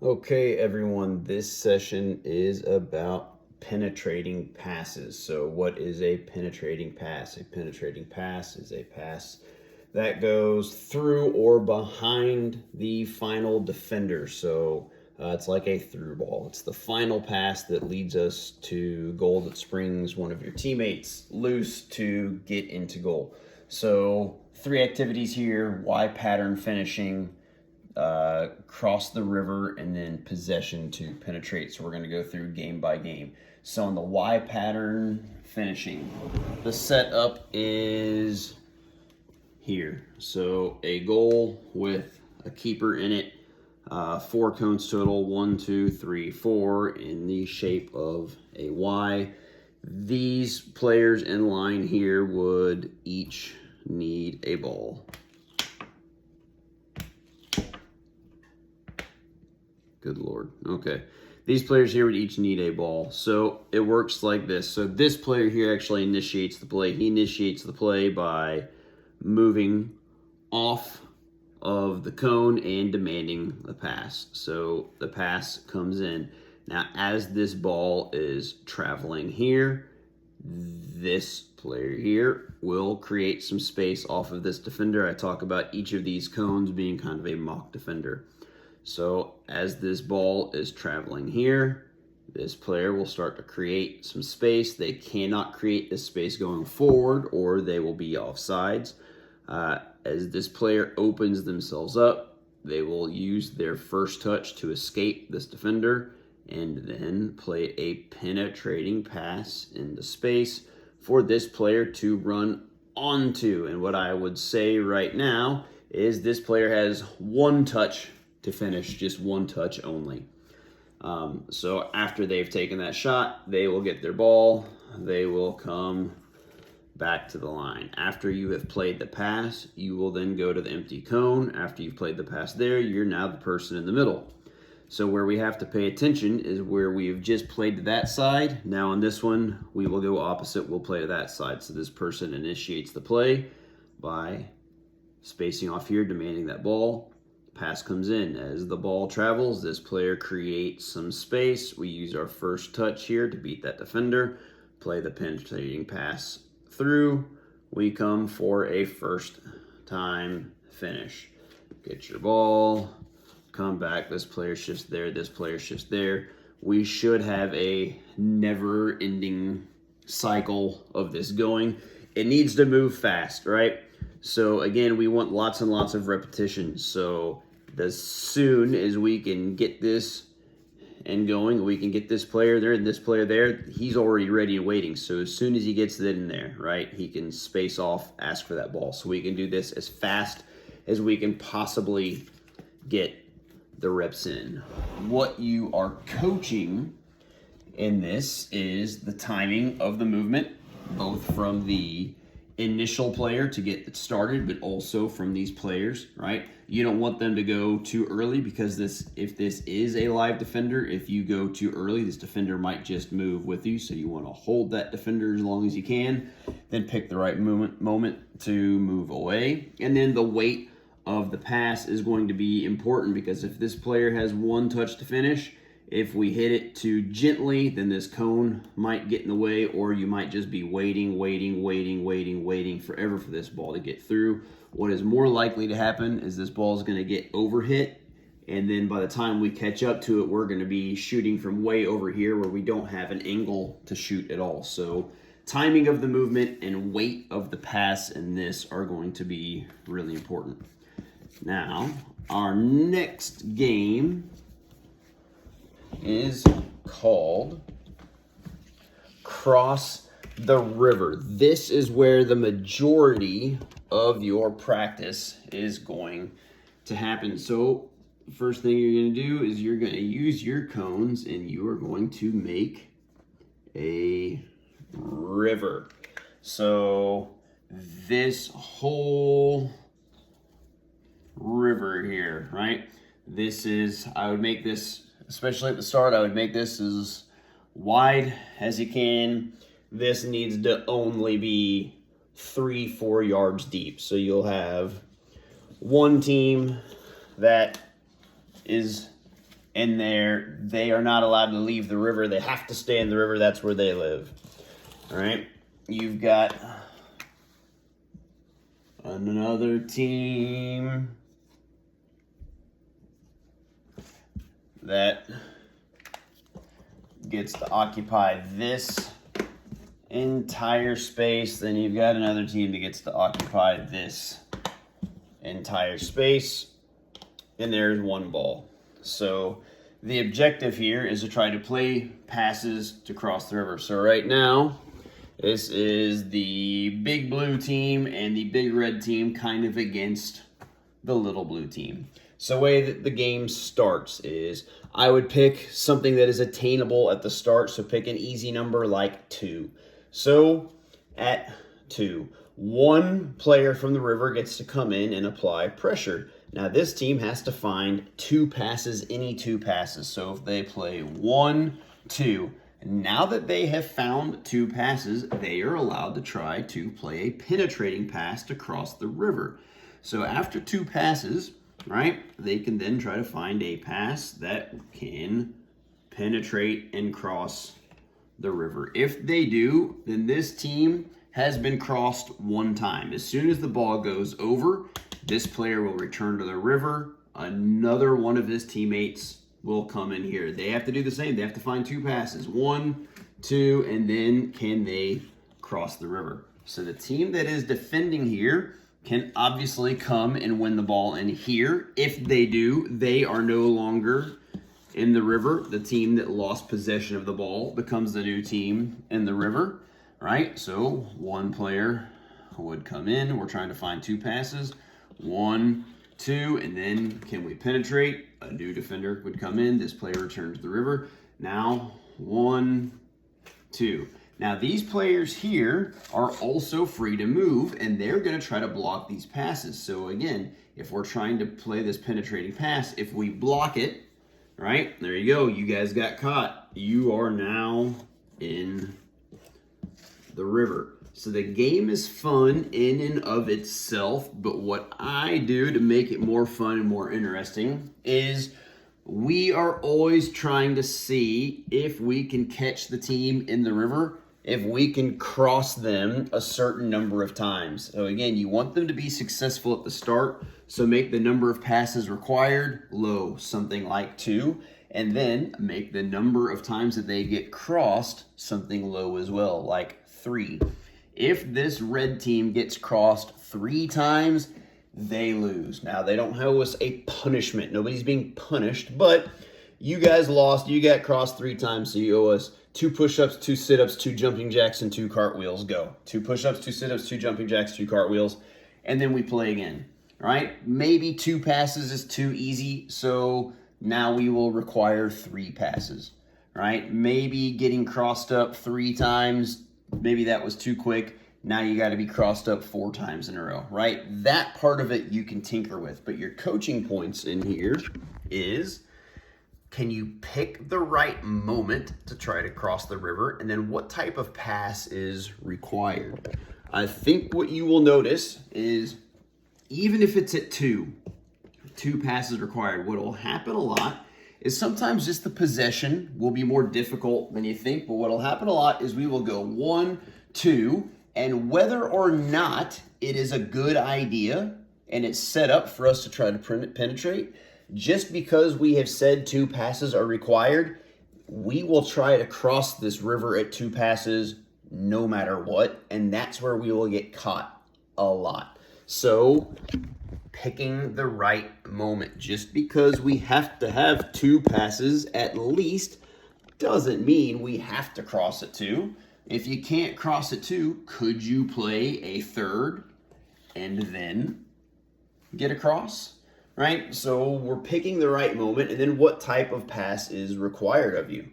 Okay, everyone, this session is about penetrating passes. So, what is a penetrating pass? A penetrating pass is a pass that goes through or behind the final defender. So, it's like a through ball. It's the final pass that leads us to goal that springs one of your teammates loose to get into goal. So, three activities here: Y pattern finishing, cross the river, and then possession to penetrate. So we're going to go through game by game. So on the Y pattern finishing, the setup is here. So a goal with a keeper in it, 4 cones total, 1, 2, 3, 4, in the shape of a Y. These players in line here would each need a ball. Good Lord. Okay. These players here would each need a ball. So it works like this. So this player here actually initiates the play. He initiates the play by moving off of the cone and demanding the pass. So the pass comes in. Now, as this ball is traveling here, this player here will create some space off of this defender. I talk about each of these cones being kind of a mock defender. So as this ball is traveling here, this player will start to create some space. They cannot create this space going forward or they will be offsides. As this player opens themselves up, they will use their first touch to escape this defender and then play a penetrating pass into space for this player to run onto. And what I would say right now is this player has one touch to finish, just one touch only. So after they've taken that shot, they will get their ball. They will come back to the line. After you have played the pass, you will then go to the empty cone. After you've played the pass there, you're now the person in the middle. So where we have to pay attention is where we've just played to that side. Now on this one, we will go opposite. We'll play to that side. So this person initiates the play by spacing off here, demanding that ball. Pass comes in. As the ball travels, this player creates some space. We use our first touch here to beat that defender. Play the penetrating pass through. We come for a first time finish. Get your ball. Come back. This player shifts there. This player shifts there. We should have a never-ending cycle of this going. It needs to move fast, right? So again, we want lots and lots of repetitions. So as soon as we can get this and going, we can get this player there and this player there, he's already ready and waiting. So as soon as he gets it in there, right, he can space off, ask for that ball. So we can do this as fast as we can possibly get the reps in. What you are coaching in this is the timing of the movement, both from the initial player to get it started, but also from these players, right? You don't want them to go too early because if this is a live defender, if you go too early, this defender might just move with you. So you want to hold that defender as long as you can, then pick the right moment to move away. And then the weight of the pass is going to be important because if this player has one touch to finish, if we hit it too gently, then this cone might get in the way, or you might just be waiting forever for this ball to get through. What is more likely to happen is this ball is going to get overhit, and then by the time we catch up to it, we're going to be shooting from way over here where we don't have an angle to shoot at all. So timing of the movement and weight of the pass in this are going to be really important. Now, our next game is called Cross the River. This is where the majority of your practice is going to happen. So first thing you're going to do is you're going to use your cones and you are going to make a river. So this whole river here, right? I would make this, especially at the start, I would make this as wide as you can. This needs to only be 3-4 yards deep. So you'll have one team that is and they are not allowed to leave the river. They have to stay in the river. That's where they live. All right. You've got another team that gets to occupy this entire space. Then you've got another team that gets to occupy this entire space. And there's one ball. So the objective here is to try to play passes to cross the river. So right now, this is the big blue team and the big red team kind of against the little blue team. So the way that the game starts is I would pick something that is attainable at the start. So pick an easy number like 2. So at 2, one player from the river gets to come in and apply pressure. Now this team has to find 2 passes, any 2 passes. So if they play 1, 2, now that they have found 2 passes, they are allowed to try to play a penetrating pass to cross the river. So after 2 passes, right, they can then try to find a pass that can penetrate and cross the river. If they do, then this team has been crossed 1 time. As soon as the ball goes over, this player will return to the river. Another one of his teammates will come in here. They have to do the same. They have to find 2 passes. 1, 2, and then can they cross the river? So the team that is defending here can obviously come and win the ball in here. If they do, they are no longer in the river. The team that lost possession of the ball becomes the new team in the river, right? So one player would come in. We're trying to find 2 passes. 1, 2, and then can we penetrate? A new defender would come in. This player returns to the river. Now 1, 2. Now these players here are also free to move, and they're going to try to block these passes. So again, if we're trying to play this penetrating pass, if we block it, right, there you go. You guys got caught. You are now in the river. So the game is fun in and of itself, but what I do to make it more fun and more interesting is we are always trying to see if we can catch the team in the river, if we can cross them a certain number of times. So again, you want them to be successful at the start, so make the number of passes required low, something like 2, and then make the number of times that they get crossed something low as well, like 3. If this red team gets crossed 3 times, they lose. Now, they don't owe us a punishment. Nobody's being punished, but you guys lost. You got crossed 3 times, so you owe us 2 push-ups, 2 sit-ups, 2 jumping jacks, and 2 cartwheels. Go. 2 push-ups, 2 sit-ups, 2 jumping jacks, 2 cartwheels, and then we play again, right? Maybe 2 passes is too easy, so now we will require 3 passes, right? Maybe getting crossed up 3 times, maybe that was too quick. Now you got to be crossed up 4 times in a row, right? That part of it you can tinker with, but your coaching points in here is, can you pick the right moment to try to cross the river? And then what type of pass is required? I think what you will notice is even if it's at 2 passes required, what will happen a lot is sometimes just the possession will be more difficult than you think, but what will happen a lot is we will go 1, 2, and whether or not it is a good idea and it's set up for us to try to penetrate, just because we have said 2 passes are required, we will try to cross this river at 2 passes no matter what, and that's where we will get caught a lot. So picking the right moment. Just because we have to have 2 passes at least doesn't mean we have to cross at 2. If you can't cross at 2, could you play a 3rd and then get across? Right? So we're picking the right moment, and then what type of pass is required of you,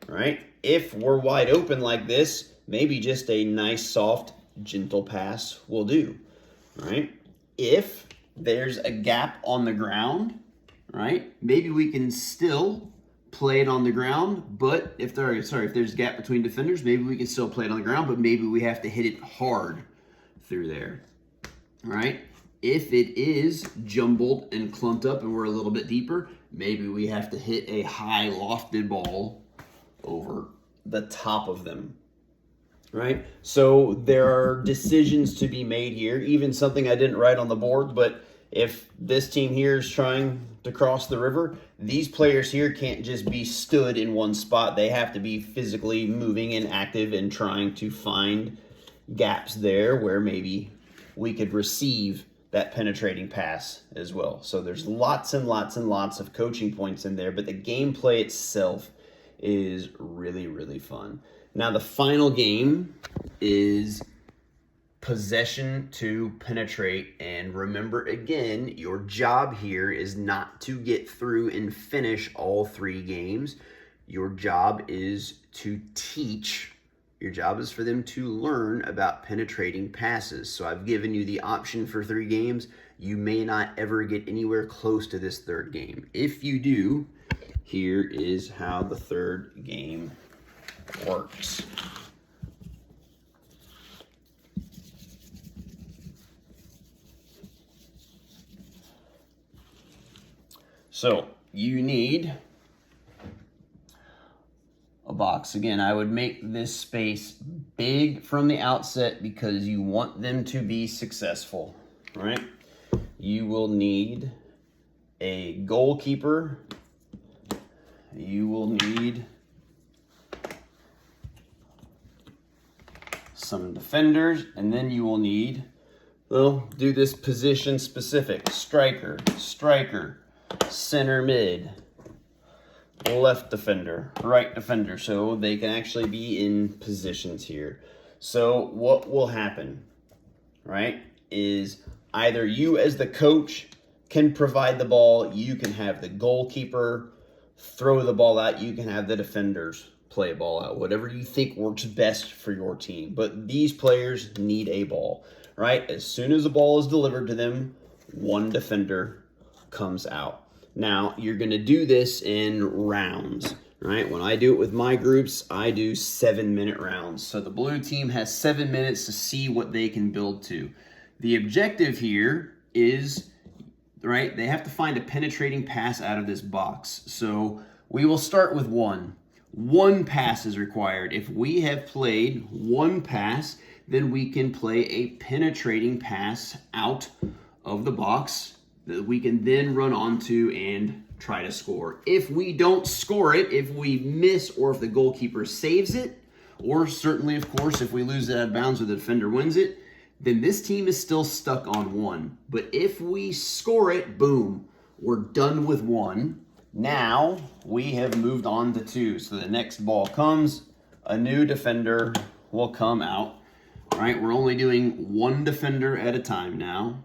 right? If we're wide open like this, maybe just a nice, soft, gentle pass will do, right? If there's a gap on the ground, right? Maybe we can still play it on the ground, but if there's a gap between defenders, maybe we can still play it on the ground, but maybe we have to hit it hard through there, all right? If it is jumbled and clumped up and we're a little bit deeper, maybe we have to hit a high lofted ball over the top of them, right? So there are decisions to be made here, even something I didn't write on the board, but if this team here is trying to cross the river, these players here can't just be stood in one spot. They have to be physically moving and active and trying to find gaps there where maybe we could receive that penetrating pass as well. So there's lots and lots and lots of coaching points in there, but the gameplay itself is really, really fun. Now the final game is possession to penetrate, and remember again, your job here is not to get through and finish all 3 games. Your job is to teach. Your job is for them to learn about penetrating passes. So I've given you the option for 3 games. You may not ever get anywhere close to this 3rd game. If you do, here is how the 3rd game works. So you need a box. Again, I would make this space big from the outset because you want them to be successful, right? You will need a goalkeeper. You will need some defenders, and then you will need, well, do this position specific. Striker, center mid, left defender, right defender, so they can actually be in positions here. So what will happen, right, is either you as the coach can provide the ball, you can have the goalkeeper throw the ball out, you can have the defenders play a ball out, whatever you think works best for your team. But these players need a ball, right? As soon as the ball is delivered to them, one defender comes out. Now, you're going to do this in rounds, right? When I do it with my groups, I do 7-minute rounds. So the blue team has 7 minutes to see what they can build to. The objective here is, right, they have to find a penetrating pass out of this box. So we will start with 1. 1 pass is required. If we have played 1 pass, then we can play a penetrating pass out of the box that we can then run onto and try to score. If we don't score it, if we miss, or if the goalkeeper saves it, or certainly, of course, if we lose it out of bounds or the defender wins it, then this team is still stuck on 1. But if we score it, boom, we're done with 1. Now we have moved on to 2. So the next ball comes, a new defender will come out, right? We're only doing 1 defender at a time now.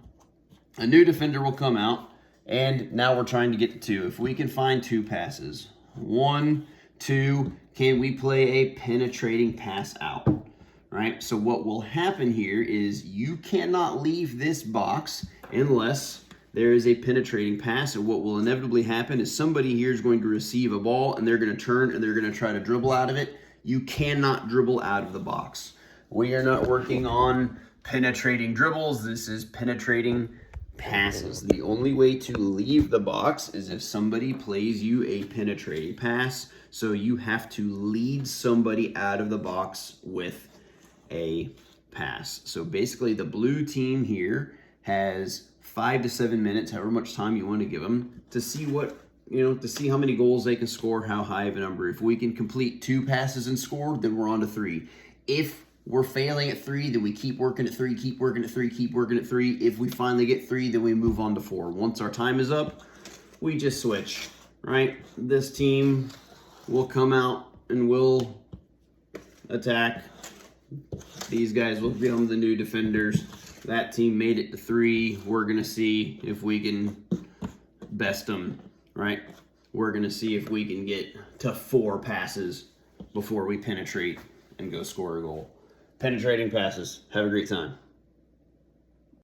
A new defender will come out, and now we're trying to get to 2. If we can find 2 passes, 1, 2, can we play a penetrating pass out, right? So what will happen here is you cannot leave this box unless there is a penetrating pass, and what will inevitably happen is somebody here is going to receive a ball, and they're going to turn, and they're going to try to dribble out of it. You cannot dribble out of the box. We are not working on penetrating dribbles. This is penetrating passes. The only way to leave the box is if somebody plays you a penetrating pass. So you have to lead somebody out of the box with a pass. So basically the blue team here has 5 to 7 minutes, however much time you want to give them, to see what, to see how many goals they can score, how high of a number. If we can complete 2 passes and score, then we're on to 3. If we're failing at 3, then we keep working at 3, keep working at 3, keep working at 3. If we finally get 3, then we move on to 4. Once our time is up, we just switch, right? This team will come out and will attack. These guys will become the new defenders. That team made it to 3. We're going to see if we can best them, right? We're going to see if we can get to 4 passes before we penetrate and go score a goal. Penetrating passes. Have a great time.